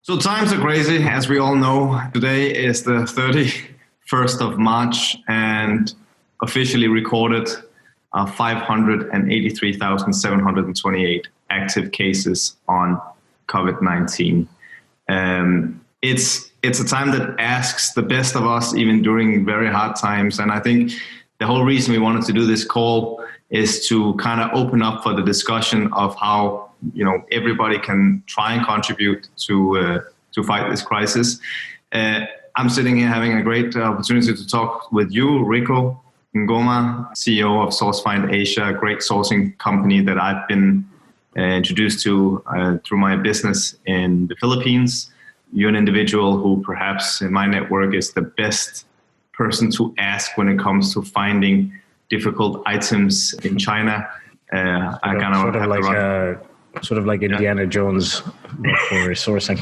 So times are crazy, as we all know. Today is the 31st of March and officially recorded 583,728 active cases on COVID-19. It's a time that asks the best of us, even during very hard times. And I think the whole reason we wanted to do this call is to kind of open up for the discussion of how everybody can try and contribute to fight this crisis. I'm sitting here having a great opportunity to talk with you, Rico Ngoma, CEO of SourceFind Asia, a great sourcing company that I've been introduced to through my business in the Philippines. You're an individual who perhaps in my network is the best person to ask when it comes to finding difficult items in China. Sort of like Indiana Jones for sourcing.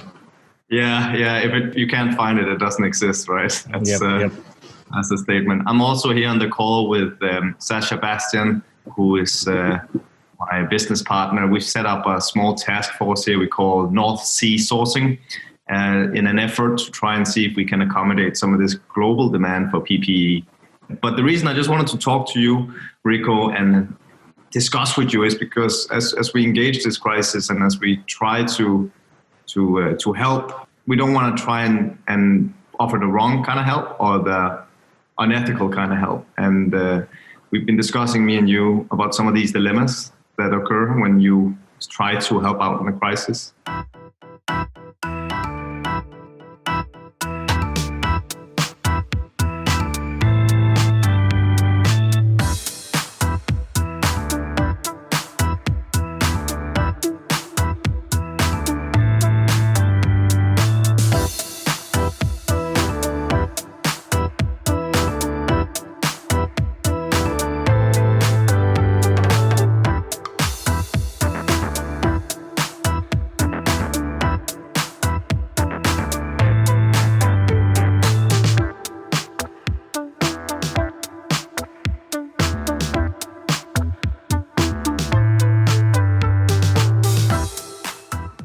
Yeah. If you can't find it, it doesn't exist, right? That's the statement. I'm also here on the call with Sasha Bastian, who is my business partner. We've set up a small task force here we call North Sea Sourcing in an effort to try and see if we can accommodate some of this global demand for PPE. But the reason I just wanted to talk to you, Rico, and discuss with you is because as we engage this crisis and as we try to help, we don't want to try and offer the wrong kind of help or the unethical kind of help. And we've been discussing, me and you, about some of these dilemmas that occur when you try to help out in a crisis.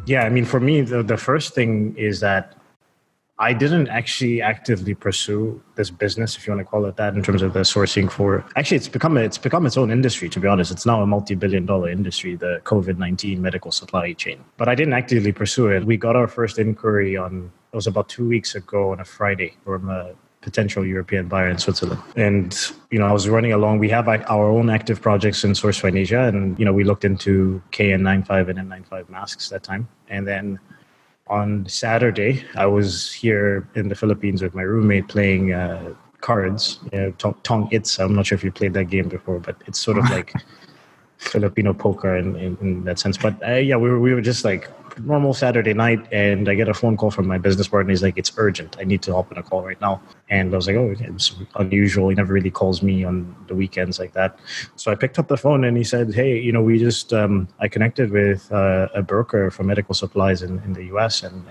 Yeah, I mean, for me, the first thing is that I didn't actually actively pursue this business, if you want to call it that, in terms of the sourcing for. Actually, it's become its own industry. To be honest, it's now a multi-billion-dollar industry, the COVID-19 medical supply chain. But I didn't actively pursue it. We got our first inquiry it was about 2 weeks ago on a Friday from a potential European buyer in Switzerland. And, I was running along. We have our own active projects in SourceFind Asia. And, we looked into KN95 and N95 masks that time. And then on Saturday, I was here in the Philippines with my roommate playing cards, Tong Its. I'm not sure if you played that game before, but it's sort of like Filipino poker in that sense. But we were just like normal Saturday night, and I get a phone call from my business partner. He's like, "It's urgent. I need to hop on a call right now." And I was like, "Oh, it's unusual. He never really calls me on the weekends like that." So I picked up the phone and he said, "Hey, we just I connected with a broker for medical supplies in the US, and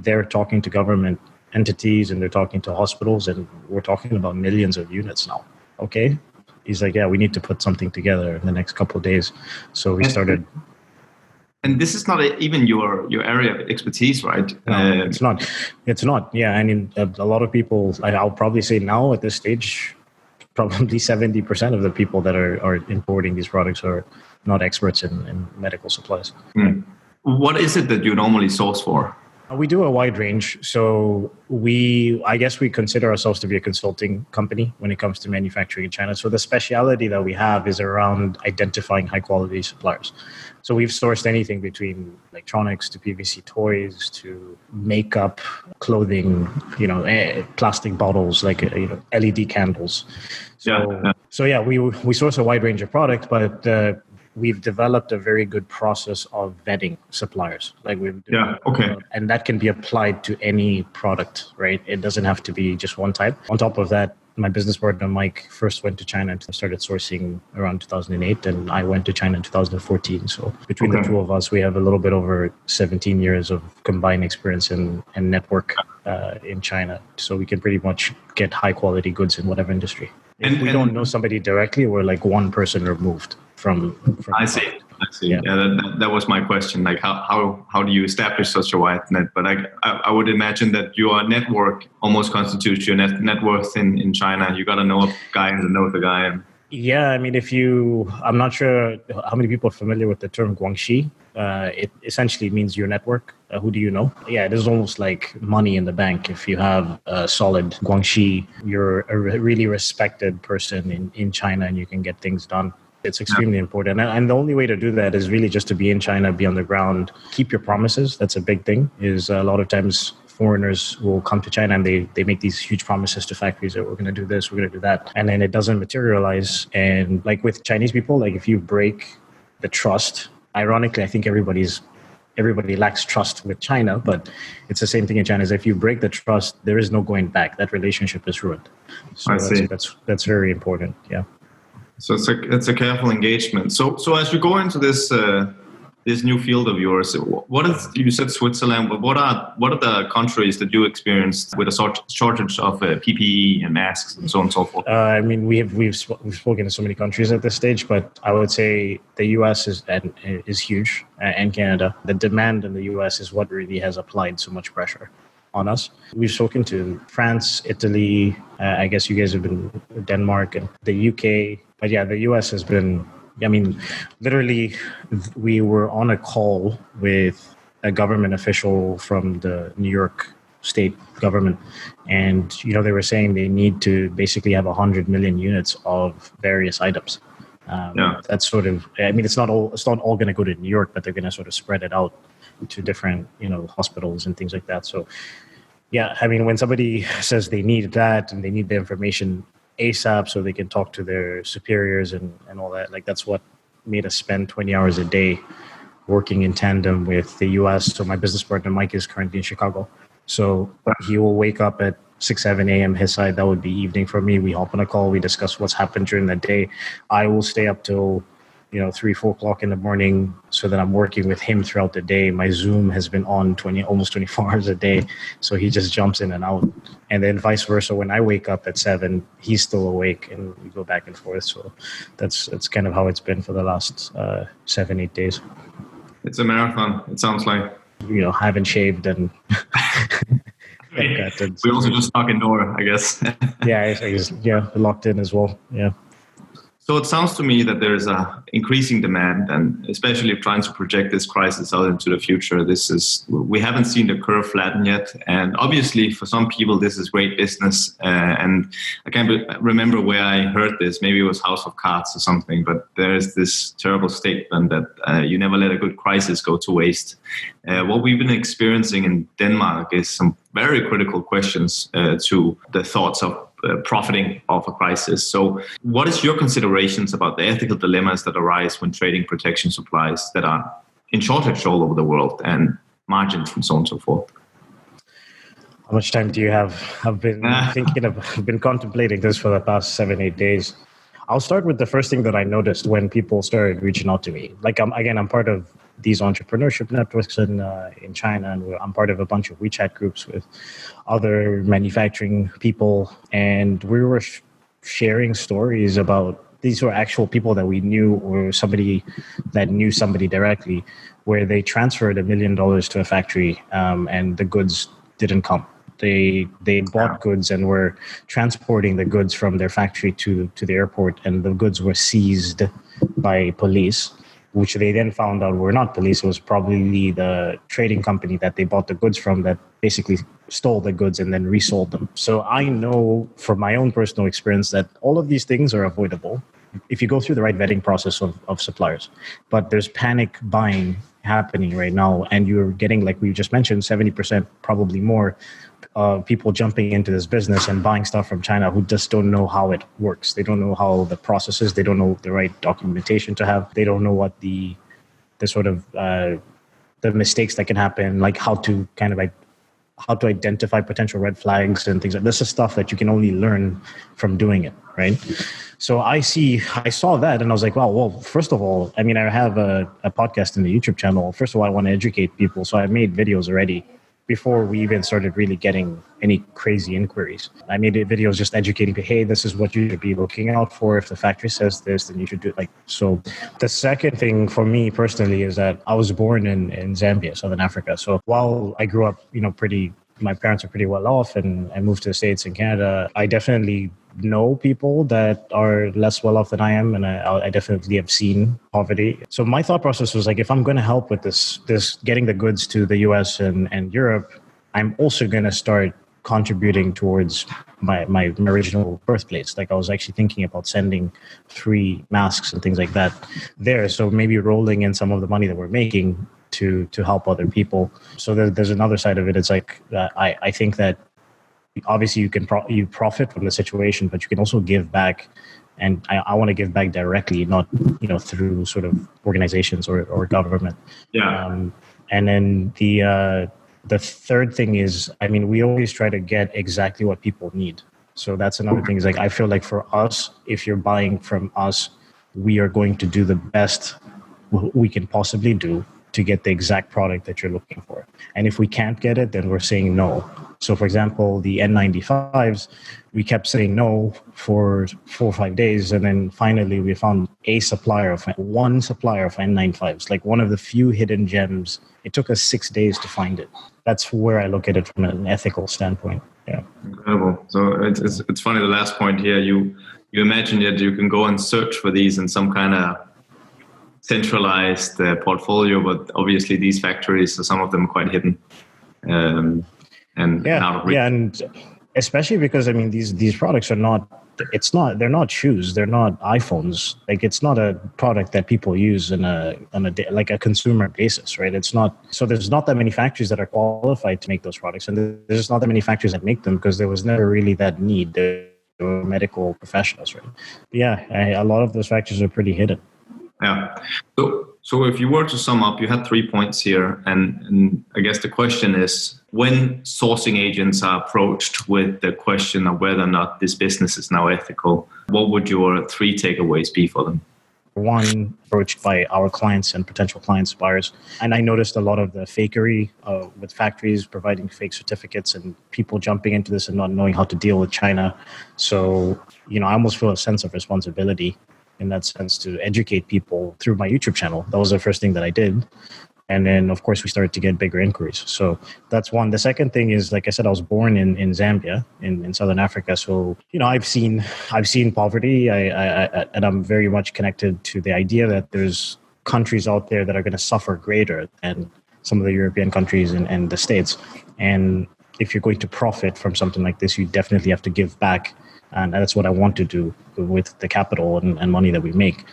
they're talking to government entities and they're talking to hospitals, and we're talking about millions of units now." Okay. He's like, "Yeah, we need to put something together in the next couple of days." So we started. And this is not even your area of expertise, right? No, it's not. It's not. Yeah, I mean, a lot of people, I'll probably say now at this stage, probably 70% of the people that are importing these products are not experts in medical supplies. Mm. What is it that you normally source for? We do a wide range. So I guess we consider ourselves to be a consulting company when it comes to manufacturing in China. So the speciality that we have is around identifying high quality suppliers. So we've sourced anything between electronics to PVC toys to makeup, clothing, plastic bottles, like LED candles. So we source a wide range of products, but we've developed a very good process of vetting suppliers. And that can be applied to any product, right? It doesn't have to be just one type. On top of that, my business partner, Mike, first went to China and started sourcing around 2008, and I went to China in 2014. So between the two of us, we have a little bit over 17 years of combined experience and network in China. So we can pretty much get high quality goods in whatever industry. If we don't know somebody directly, we're like one person removed from I see. I see. Yeah. That was my question. Like, how do you establish such a wide net? But I would imagine that your network almost constitutes your net worth in China. You got to know a guy and know the guy. And Yeah, I mean, I'm not sure how many people are familiar with the term guangxi. It essentially means your network. Who do you know? Yeah, it is almost like money in the bank. If you have a solid guangxi, you're a really respected person in China and you can get things done. It's extremely important. And the only way to do that is really just to be in China, be on the ground, keep your promises. That's a big thing, is a lot of times foreigners will come to China and they make these huge promises to factories that we're going to do this, we're going to do that. And then it doesn't materialize. And like with Chinese people, like if you break the trust, ironically, I think everybody lacks trust with China, but it's the same thing in China. Is if you break the trust, there is no going back. That relationship is ruined. So that's very important. Yeah. So it's a careful engagement. So as you go into this new field of yours, you said Switzerland, but what are the countries that you experienced with a shortage of PPE and masks and so on and so forth? I mean, we've spoken to so many countries at this stage, but I would say the US is huge, and Canada. The demand in the US is what really has applied so much pressure on us. We've spoken to France, Italy, I guess you guys have been Denmark and the UK. But yeah, the US has been, I mean, literally, we were on a call with a government official from the New York state government. And, they were saying they need to basically have 100 million units of various items. That's sort of, I mean, it's not all going to go to New York, but they're going to sort of spread it out to different, hospitals and things like that. So, yeah, I mean, when somebody says they need that and they need the information ASAP so they can talk to their superiors and all that, like that's what made us spend 20 hours a day working in tandem with the US. So my business partner, Mike, is currently in Chicago. So he will wake up at 6, 7 a.m. his side. That would be evening for me. We hop on a call. We discuss what's happened during the day. I will stay up till 3, 4 o'clock in the morning so that I'm working with him throughout the day. My Zoom has been on almost 24 hours a day. So he just jumps in and out. And then vice versa. When I wake up at 7, he's still awake and we go back and forth. So that's kind of how it's been for the last 7, 8 days. It's a marathon, it sounds like. Haven't shaved and... we also just stuck indoor, I guess. Yeah, locked in as well. Yeah. So it sounds to me that there's a increasing demand, and especially if trying to project this crisis out into the future, we haven't seen the curve flatten yet. And obviously for some people, this is great business. And I can't remember where I heard this. Maybe it was House of Cards or something, but there's this terrible statement that you never let a good crisis go to waste. What we've been experiencing in Denmark is some very critical questions to the thoughts of profiting off a crisis. So what is your considerations about the ethical dilemmas that arise when trading protection supplies that are in shortage all over the world and margins and so on and so forth? How much time do you have? I've been contemplating this for the past 7, 8 days. I'll start with the first thing that I noticed when people started reaching out to me. Like, I'm part of these entrepreneurship networks in China, and I'm part of a bunch of WeChat groups with other manufacturing people, and we were sharing stories about these were actual people that we knew or somebody that knew somebody directly, where they transferred $1 million to a factory and the goods didn't come. They bought goods and were transporting the goods from their factory to the airport, and the goods were seized by police, which they then found out were not police. It was probably the trading company that they bought the goods from that basically stole the goods and then resold them. So I know from my own personal experience that all of these things are avoidable if you go through the right vetting process of suppliers. But there's panic buying happening right now, and you're getting, like we just mentioned, 70%, probably more, people jumping into this business and buying stuff from China who just don't know how it works. They don't know how the process is. They don't know the right documentation to have. They don't know what the sort of the mistakes that can happen, like how to identify potential red flags and things like this. Is stuff that you can only learn from doing it, right? So I saw that and I was like, wow, well, first of all, I have a podcast in the YouTube channel. First of all, I want to educate people. So I made videos already before we even started really getting any crazy inquiries. I made videos just educating people, hey, this is what you should be looking out for. If the factory says this, then you should do it. Like, so the second thing for me personally is that I was born in Zambia, Southern Africa. So while I grew up, my parents are pretty well off, and I moved to the States and Canada, I definitely know people that are less well off than I am, and I definitely have seen poverty. So my thought process was like, if I'm going to help with this getting the goods to the US and Europe, I'm also going to start contributing towards my original birthplace. Like, I was actually thinking about sending free masks and things like that there. So maybe rolling in some of the money that we're making to help other people. So there's another side of it. It's like, I think that obviously you profit from the situation, but you can also give back. And I want to give back directly, not, through sort of organizations or government. Yeah. And then the third thing is, we always try to get exactly what people need. So that's another thing, is like, I feel like for us, if you're buying from us, we are going to do the best we can possibly do to get the exact product that you're looking for. And if we can't get it, then we're saying no. So for example, the N95s, we kept saying no for 4 or 5 days. And then finally we found one supplier of N95s, like one of the few hidden gems. It took us 6 days to find it. That's where I look at it from an ethical standpoint. Yeah. Incredible. So it's funny, the last point here, you imagine that you can go and search for these in some kind of centralized portfolio, but obviously these factories, some of them are quite hidden. And out of reach. Yeah, and especially because these products they're not shoes, they're not iPhones. Like, it's not a product that people use on a consumer basis, right? It's not. So there's not that many factories that are qualified to make those products, and there's not that many factories that make them because there was never really that need. They were medical professionals, right? But yeah, a lot of those factories are pretty hidden. Yeah. So if you were to sum up, you had 3 points here. And I guess the question is, when sourcing agents are approached with the question of whether or not this business is now ethical, what would your 3 takeaways be for them? One, approached by our clients and potential clients, buyers. And I noticed a lot of the fakery with factories providing fake certificates and people jumping into this and not knowing how to deal with China. So, I almost feel a sense of responsibility in that sense to educate people through my YouTube channel. That was the first thing that I did. And then, of course, we started to get bigger inquiries. So that's one. The second thing is, like I said, I was born in Zambia, in Southern Africa. So, I've seen poverty. And I'm very much connected to the idea that there's countries out there that are going to suffer greater than some of the European countries and the States. And if you're going to profit from something like this, you definitely have to give back. And that's what I want to do with the capital and money that we make.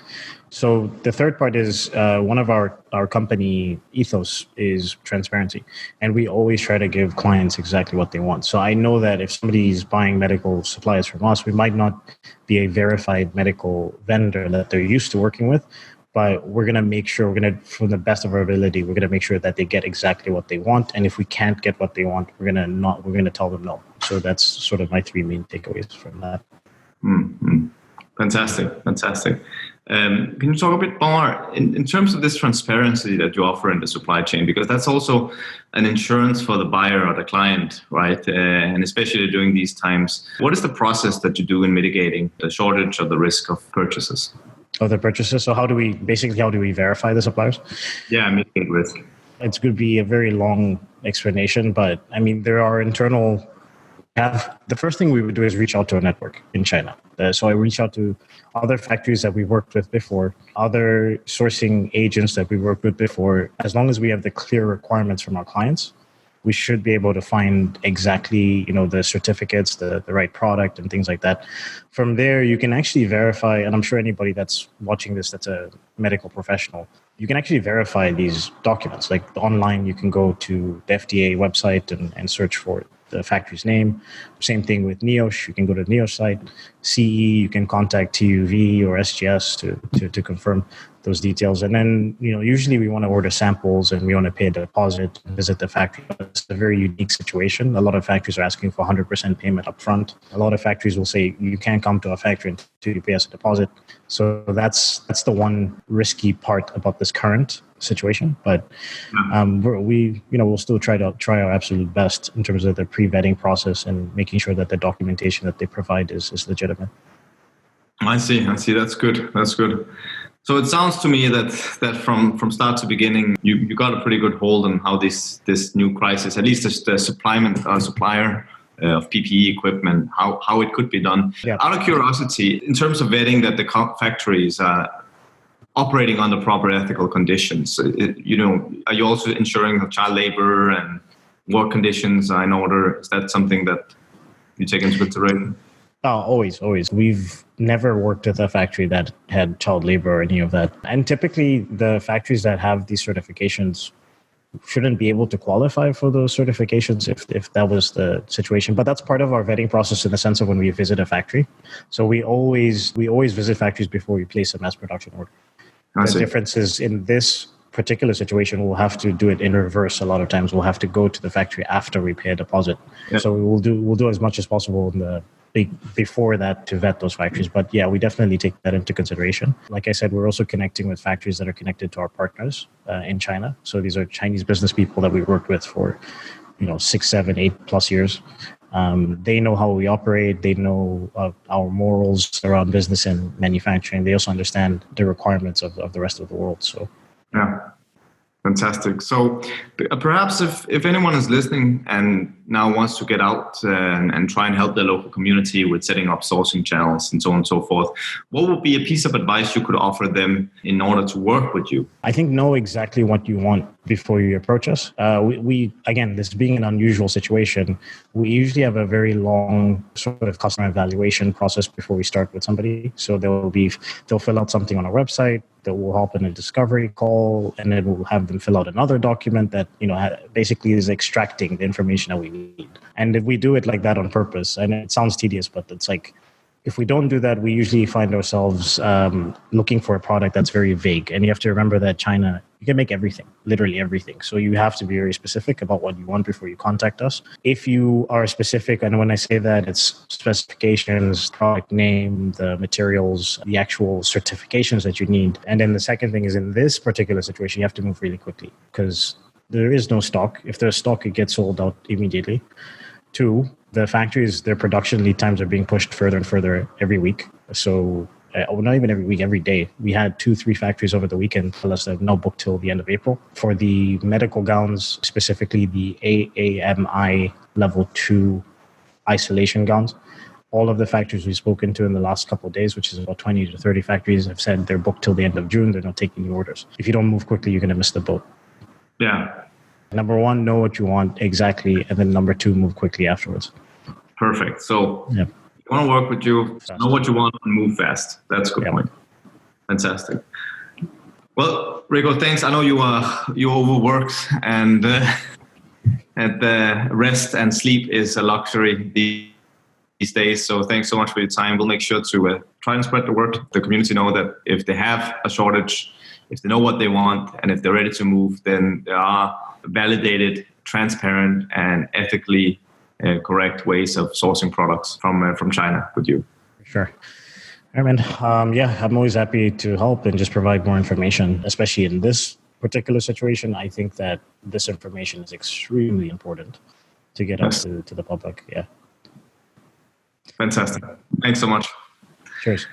So the third part is one of our company ethos is transparency. And we always try to give clients exactly what they want. So I know that if somebody's buying medical supplies from us, we might not be a verified medical vendor that they're used to working with, but we're going to make sure, from the best of our ability, we're going to make sure that they get exactly what they want. And if we can't get what they want, we're going to tell them no. So that's sort of my 3 main takeaways from that. Mm-hmm. Fantastic. Can you talk a bit more in terms of this transparency that you offer in the supply chain? Because that's also an insurance for the buyer or the client, right? And especially during these times, what is the process that you do in mitigating the shortage or the risk of purchases? Of the purchases. So how do we verify the suppliers? Yeah, mitigate risk. It's going to be a very long explanation, but there are internal. The first thing we would do is reach out to a network in China. So I reach out to other factories that we worked with before, other sourcing agents that we worked with before. As long as we have the clear requirements from our clients, we should be able to find exactly, the certificates, the right product and things like that. From there, you can actually verify, and I'm sure anybody that's watching this that's a medical professional, you can actually verify these documents. Like online, you can go to the FDA website and search for the factory's name. Same thing with NIOSH. You can go to the NIOSH site. CE, you can contact TUV or SGS to confirm those details. And then, usually we want to order samples and we want to pay a deposit, visit the factory. It's a very unique situation. A lot of factories are asking for 100% payment upfront. A lot of factories will say you can't come to a factory until you pay us a deposit. So that's the one risky part about this current situation, but we'll still try our absolute best in terms of the pre-vetting process and making sure that the documentation that they provide is legitimate. I see. That's good. So it sounds to me that from start to beginning, you got a pretty good hold on how this new crisis, at least the supplier of PPE equipment, how it could be done. Yeah. Out of curiosity, in terms of vetting that the factories are operating under proper ethical conditions, are you also ensuring that child labor and work conditions are in order? Is that something that you take into consideration? Oh, always. We've never worked with a factory that had child labor or any of that. And typically the factories that have these certifications shouldn't be able to qualify for those certifications if that was the situation. But that's part of our vetting process in the sense of when we visit a factory. So we always visit factories before we place a mass production order. The difference is in this particular situation, we'll have to do it in reverse. A lot of times we'll have to go to the factory after we pay a deposit. Yeah. So we'll do as much as possible before that to vet those factories. But yeah, we definitely take that into consideration. Like I said, we're also connecting with factories that are connected to our partners in China. So these are Chinese business people that we worked with for 6, 7, 8+ years. They know how we operate. They know our morals around business and manufacturing. They also understand the requirements of the rest of the world. So yeah. Fantastic. So perhaps if anyone is listening and now wants to get out and try and help their local community with setting up sourcing channels and so on and so forth, what would be a piece of advice you could offer them in order to work with you? I think know exactly what you want before you approach us. We again, this being an unusual situation, we usually have a very long sort of customer evaluation process before we start with somebody. So they'll fill out something on our website. That will hop in a discovery call, and then we'll have them fill out another document that basically is extracting the information that we need. And if we do it like that on purpose, and it sounds tedious, but it's like if we don't do that, we usually find ourselves looking for a product that's very vague. And you have to remember that China, you can make everything, literally everything. So you have to be very specific about what you want before you contact us. If you are specific, and when I say that, it's specifications, product name, the materials, the actual certifications that you need. And then the second thing is in this particular situation, you have to move really quickly because there is no stock. If there's stock, it gets sold out immediately. 2, the factories, their production lead times are being pushed further and further every week. So not even every week, every day. We had 2-3 factories over the weekend tell us that no booked till the end of April. For the medical gowns, specifically the AAMI level 2 isolation gowns, all of the factories we've spoken to in the last couple of days, which is about 20 to 30 factories, have said they're booked till the end of June. They're not taking new orders. If you don't move quickly, you're going to miss the boat. Yeah. Number 1, know what you want exactly. And then number 2, move quickly afterwards. Perfect. So I want to work with you, know what you want, and move fast. That's a good point. Fantastic. Well, Rico, thanks. I know you overworked, and the rest and sleep is a luxury these days. So thanks so much for your time. We'll make sure to try and spread the word. The community know that if they have a shortage, if they know what they want, and if they're ready to move, then there are validated, transparent, and ethically correct ways of sourcing products from China with you. Sure. All right, man. I'm always happy to help and just provide more information, especially in this particular situation. I think that this information is extremely important to get out to the public. Yeah. Fantastic. Thanks so much. Cheers.